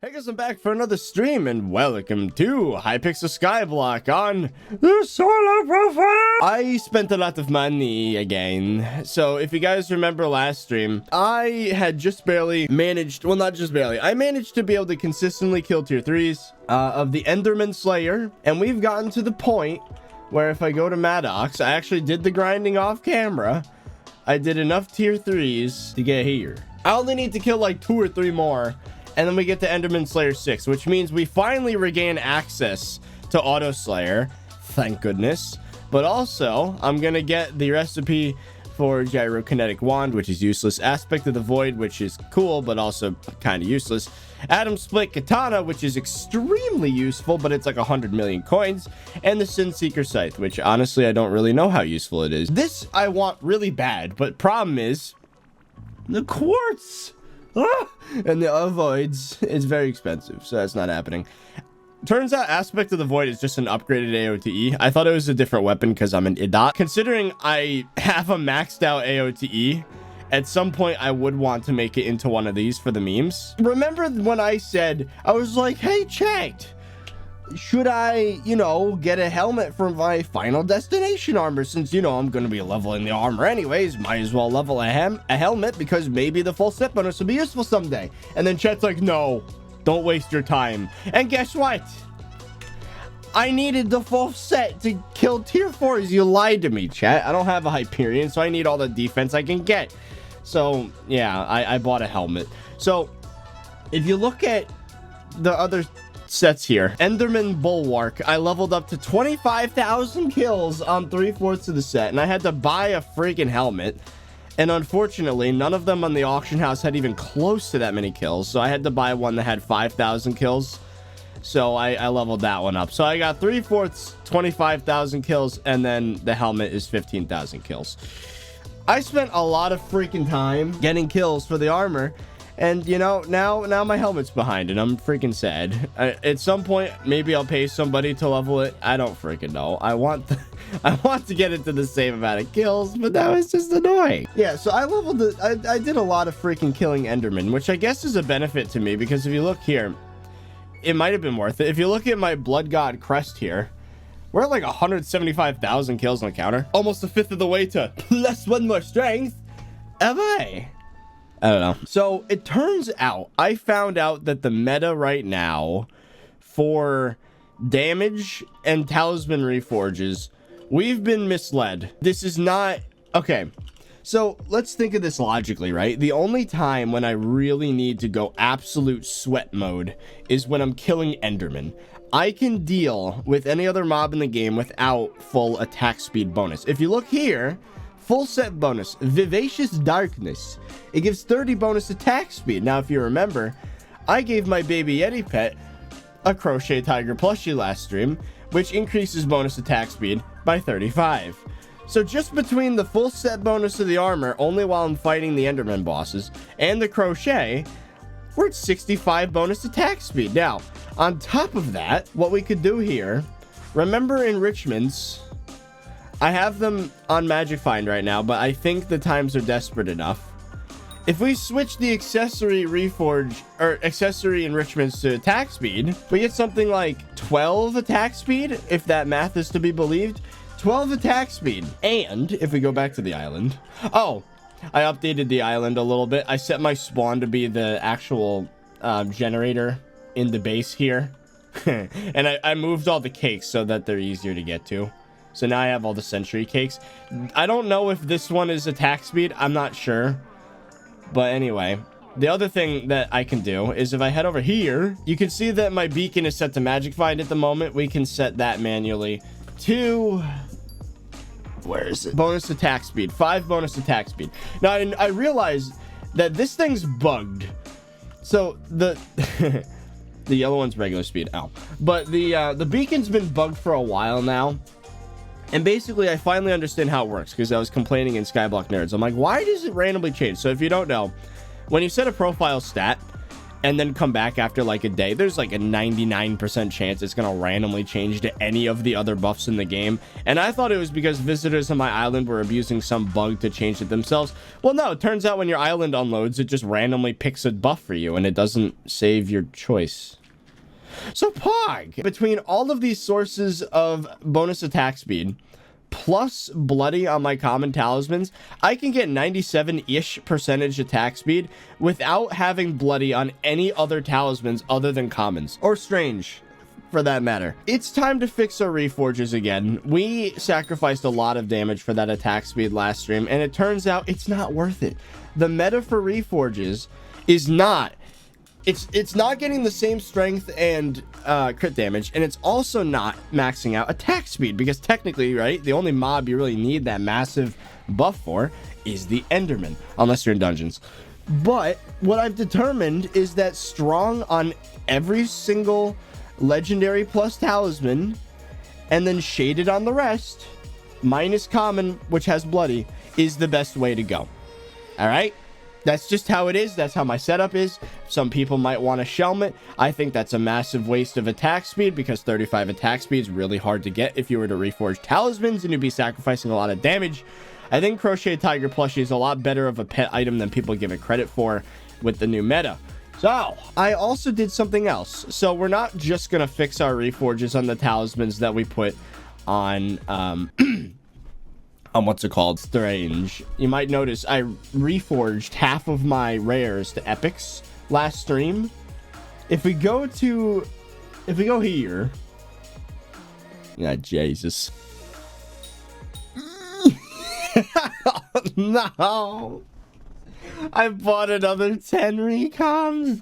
Hey guys, I'm back for another stream, and welcome to Hypixel SkyBlock on the Solar Profile. I spent a lot of money again. So if you guys remember last stream, I had just barely managed, well, not just barely, I managed to be able to consistently kill tier 3s of the Enderman Slayer, and we've gotten to the point where if I go to Maddox, I actually did the grinding off camera. I did enough tier 3s to get here. I only need to kill like 2 or 3 more, and then we get to Enderman Slayer 6, which means we finally regain access to Auto Slayer. Thank goodness. But also, I'm going to get the recipe for Gyrokinetic Wand, which is useless. Aspect of the Void, which is cool, but also kind of useless. Atom Split Katana, which is extremely useful, but it's like 100 million coins. And the Sin Seeker Scythe, which honestly, I don't really know how useful it is. This I want really bad, but problem is the quartz. And the avoids is very expensive, so that's not happening. Turns out Aspect of the Void is just an upgraded AOTE. I thought it was a different weapon because I'm an idiot. Considering I have a maxed out AOTE, at some point I would want to make it into one of these for the memes. Remember when I said, I was like, hey, chat, should I, you know, get a helmet for my Final Destination armor? Since, you know, I'm going to be leveling the armor anyways, might as well level a helmet because maybe the full set bonus will be useful someday. And then chat's like, no, don't waste your time. And guess what? I needed the full set to kill tier 4s. You lied to me, chat. I don't have a Hyperion, so I need all the defense I can get. So, yeah, I bought a helmet. So, if you look at the other sets here, Enderman Bulwark, I leveled up to 25,000 kills on 3/4 of the set, and I had to buy a freaking helmet, and unfortunately none of them on the auction house had even close to that many kills, so I had to buy one that had 5,000 kills. So I leveled that one up, so I got 3/4 25,000 kills, and then the helmet is 15,000 kills. I spent a lot of freaking time getting kills for the armor. And, you know, now my helmet's behind, and I'm freaking sad. At some point, maybe I'll pay somebody to level it. I don't freaking know. I want to get it to the same amount of kills, but that was just annoying. Yeah, so I leveled it. I did a lot of freaking killing Enderman, which I guess is a benefit to me, because if you look here, it might have been worth it. If you look at my Blood God crest here, we're at like 175,000 kills on the counter. Almost a fifth of the way to plus 1 more strength. Am I don't know. So it turns out I found out that the meta right now for damage and talisman reforges, we've been misled. This is not okay. So let's think of this logically, right? The only time when I really need to go absolute sweat mode is when I'm killing Enderman. I can deal with any other mob in the game without full attack speed bonus. If you look here, full set bonus, Vivacious Darkness. It gives 30 bonus attack speed. Now, if you remember, I gave my baby Yeti pet a Crochet Tiger Plushie last stream, which increases bonus attack speed by 35. So just between the full set bonus of the armor, only while I'm fighting the Enderman bosses, and the crochet, we're at 65 bonus attack speed. Now, on top of that, what we could do here, remember enrichments, I have them on Magic Find right now, but I think the times are desperate enough. If we switch the accessory reforge or accessory enrichments to attack speed, we get something like 12 attack speed, if that math is to be believed. 12 attack speed. And if we go back to the island, oh, I updated the island a little bit. I set my spawn to be the actual generator in the base here. And I moved all the cakes so that they're easier to get to. So now I have all the century cakes. I don't know if this one is attack speed. I'm not sure. But anyway, the other thing that I can do is if I head over here, you can see that my beacon is set to Magic Find at the moment. We can set that manually to, where is it? Bonus attack speed, 5 bonus attack speed. Now, I realized that this thing's bugged. So the the yellow one's regular speed. Ow. But the beacon's been bugged for a while now. And basically, I finally understand how it works because I was complaining in Skyblock Nerds. I'm like, why does it randomly change? So if you don't know, when you set a profile stat, and then come back after like a day, there's like a 99% chance it's gonna randomly change to any of the other buffs in the game. And I thought it was because visitors on my island were abusing some bug to change it themselves. Well, no, it turns out when your island unloads, it just randomly picks a buff for you and it doesn't save your choice. So Pog, between all of these sources of bonus attack speed plus bloody on my common talismans, I can get 97-ish% attack speed without having bloody on any other talismans other than commons or strange for that matter. It's time to fix our reforges again. We sacrificed a lot of damage for that attack speed last stream, and it turns out it's not worth it. The meta for reforges is not, it's not getting the same strength and crit damage, and it's also not maxing out attack speed, because technically, right, the only mob you really need that massive buff for is the Enderman, unless you're in dungeons. But what I've determined is that strong on every single legendary plus talisman, and then shaded on the rest, minus common, which has bloody, is the best way to go. All right? That's just how it is. That's how my setup is. Some people might want a shelmet. I think that's a massive waste of attack speed, because 35 attack speed is really hard to get if you were to reforge talismans, and you'd be sacrificing a lot of damage. I think Crochet Tiger Plushie is a lot better of a pet item than people give it credit for with the new meta. So, I also did something else. So, we're not just going to fix our reforges on the talismans that we put on what's it called? Strange. You might notice I reforged half of my rares to epics last stream. If we go here. Yeah, Jesus. No. I bought another 10 recoms.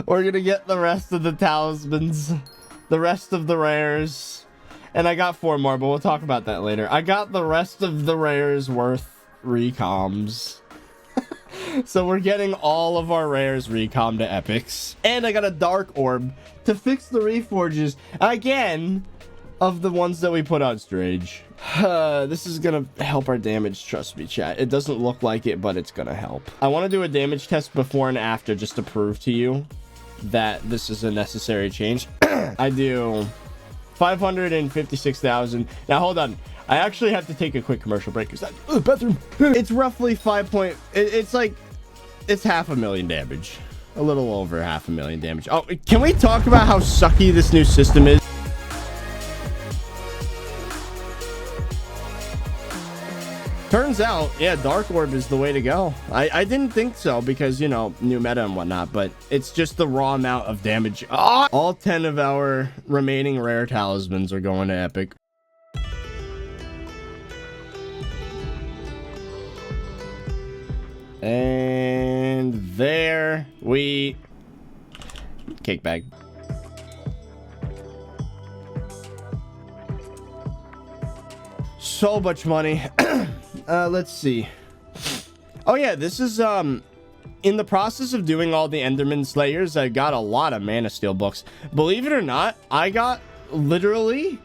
We're gonna get the rest of the talismans, the rest of the rares. And I got 4 more, but we'll talk about that later. I got the rest of the rares worth recoms. So we're getting all of our rares recom to epics. And I got a dark orb to fix the reforges again of the ones that we put on Strange. This is gonna help our damage, trust me, chat. It doesn't look like it, but it's gonna help. I want to do a damage test before and after just to prove to you that this is a necessary change. I do 556,000. Now hold on, I actually have to take a quick commercial break because bathroom. It's roughly it's like, it's 500,000 damage, a little over 500,000 damage. Oh, can we talk about how sucky this new system is? Turns out, yeah, Dark Orb is the way to go. I didn't think so because, you know, new meta and whatnot, but it's just the raw amount of damage. Oh! All 10 of our remaining rare talismans are going to epic. And there we... Cake bag. So much money. Let's see. Oh yeah, this is in the process of doing all the Enderman Slayers. I got a lot of Mana Steel books. Believe it or not, I got literally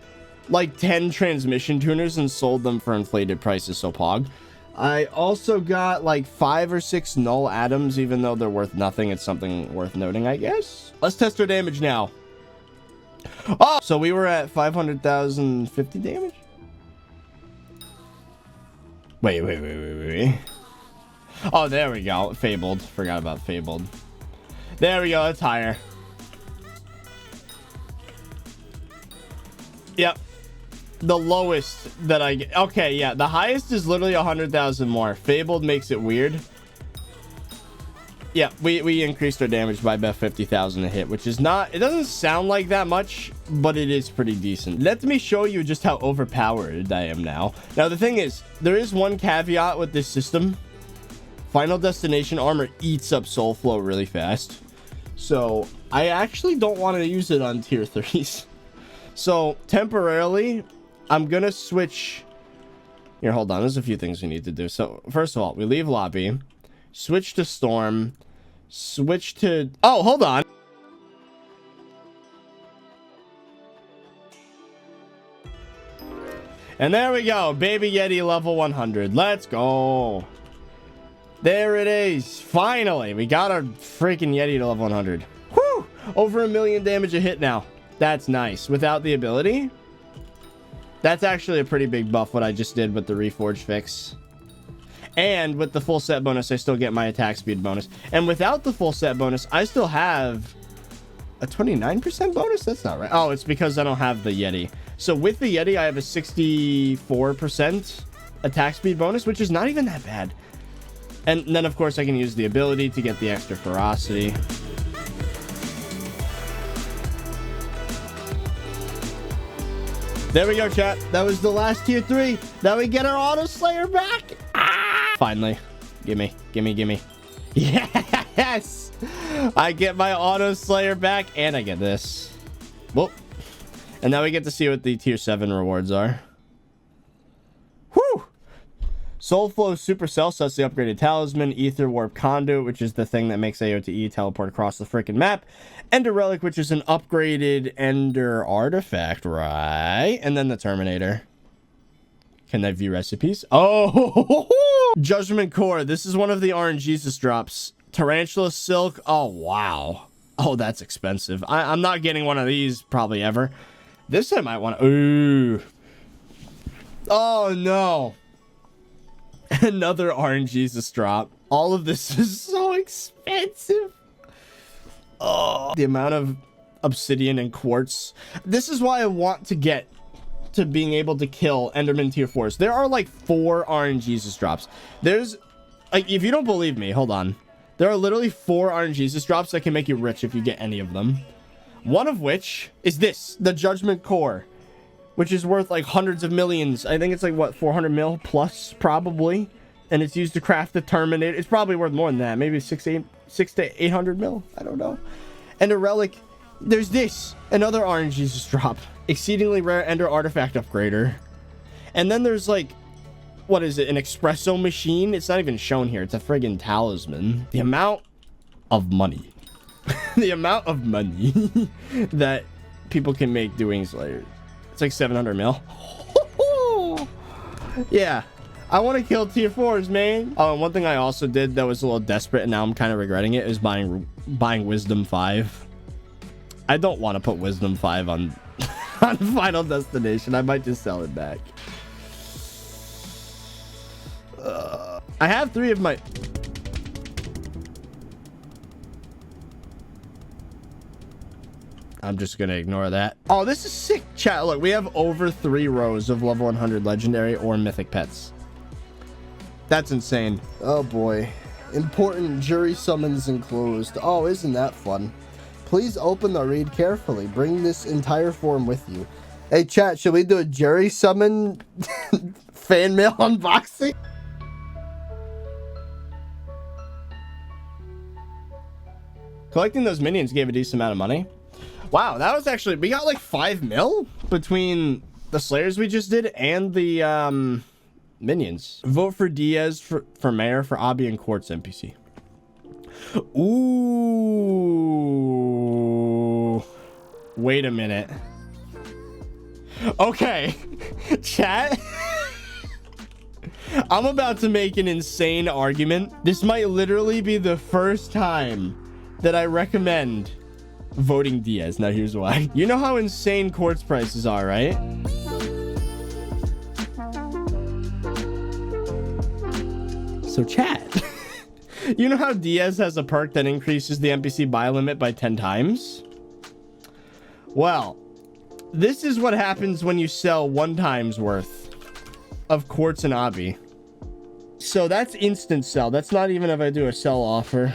like 10 transmission tuners and sold them for inflated prices. So Pog. I also got like 5 or 6 null atoms, even though they're worth nothing. It's something worth noting, I guess. Let's test our damage now. Oh, so we were at 500,050 damage. Wait. Oh, there we go. Fabled. Forgot about Fabled. There we go. It's higher. Yep. The lowest that I get. Okay, yeah. The highest is literally 100,000 more. Fabled makes it weird. Yeah, we increased our damage by about 50,000 a hit, which is not... It doesn't sound like that much, but it is pretty decent. Let me show you just how overpowered I am now. Now, the thing is, there is one caveat with this system. Final Destination armor eats up soul flow really fast. So, I actually don't want to use it on tier 3s. So, temporarily, I'm going to switch... Here, hold on. There's a few things we need to do. So, first of all, we leave lobby. Switch to Storm. Switch to... Oh, hold on. And there we go. Baby Yeti level 100. Let's go. There it is. Finally, we got our freaking Yeti to level 100. Whew! Over 1,000,000 damage a hit now. That's nice. Without the ability, that's actually a pretty big buff, what I just did with the Reforge fix. And with the full set bonus, I still get my attack speed bonus. And without the full set bonus, I still have a 29% bonus? That's not right. Oh, it's because I don't have the Yeti. So with the Yeti, I have a 64% attack speed bonus, which is not even that bad. And then, of course, I can use the ability to get the extra ferocity. There we go, chat. That was the last tier 3. Now we get our Auto Slayer back. Ah! Finally. Gimme, gimme, gimme. Yes! I get my Auto Slayer back, and I get this. Whoop. And now we get to see what the tier 7 rewards are. Whew! Soul Flow Supercell, so that's the upgraded talisman. Ether Warp Conduit, which is the thing that makes AOTE teleport across the freaking map. Ender Relic, which is an upgraded Ender artifact, right? And then the Terminator. Can I view recipes? Oh! Judgment Core. This is one of the RNGesus drops. Tarantula Silk. Oh, wow. Oh, that's expensive. I'm not getting one of these probably ever. This I might want to... Ooh. Oh, no. Another RNGesus drop. All of this is so expensive. Oh, the amount of obsidian and quartz. This is why I want to get to being able to kill Enderman tier 4s. There are like 4 RNGesus drops. There's like, if you don't believe me, hold on. There are literally 4 RNGesus drops that can make you rich if you get any of them. One of which is this, the Judgment Core, which is worth like hundreds of millions. I think it's like, what, 400 mil plus, probably. And it's used to craft the Terminator. It's probably worth more than that. Maybe 6 to 800 mil. I don't know. And a relic. There's this. Another RNGesus drop. Exceedingly rare Ender artifact upgrader. And then there's like, what is it? An espresso machine? It's not even shown here. It's a friggin' talisman. The amount of money. The amount of money that people can make doing Slayer. It's like 700 mil. Yeah. I want to kill tier 4s, man. Oh, and one thing I also did that was a little desperate, and now I'm kind of regretting it, is buying Wisdom 5. I don't want to put Wisdom 5 on, on Final Destination. I might just sell it back. I have 3 of my... I'm just gonna ignore that. Oh, this is sick, chat. Look, we have over 3 rows of level 100 legendary or mythic pets. That's insane. Oh boy. Important jury summons enclosed. Oh, isn't that fun? Please open the read carefully. Bring this entire form with you. Hey chat, should we do a jury summon fan mail unboxing? Collecting those minions gave a decent amount of money. Wow, that was actually, we got like 5 mil between the Slayers we just did and the minions. Vote for Diaz for mayor for Obby and Quartz NPC. Ooh. Wait a minute. Okay. Chat. I'm about to make an insane argument. This might literally be the first time that I recommend voting Diaz. Now here's why. You know how insane quartz prices are, right? So chat. You know how Diaz has a perk that increases the NPC buy limit by 10 times? Well, this is what happens when you sell 1 time's worth of quartz and obby. So that's instant sell. That's not even if I do a sell offer.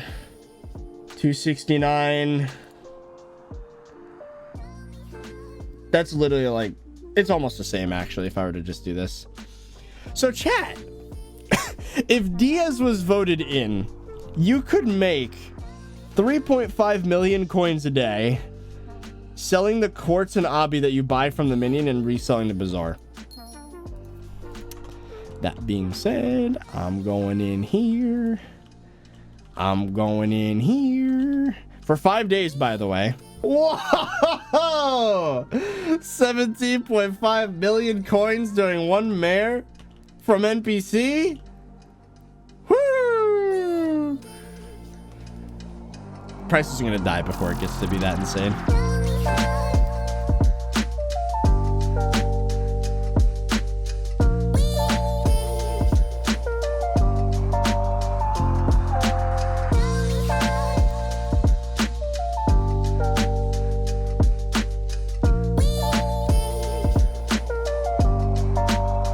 269. That's literally like, it's almost the same actually if I were to just do this. So chat, if Diaz was voted in, you could make 3.5 million coins a day selling the quartz and obby that you buy from the minion and reselling the Bazaar. That being said, I'm going in here. I'm going in here for 5 days, by the way. Whoa! 17.5 million coins during 1 mare from NPC. Woo! price is gonna die before it gets to be that insane.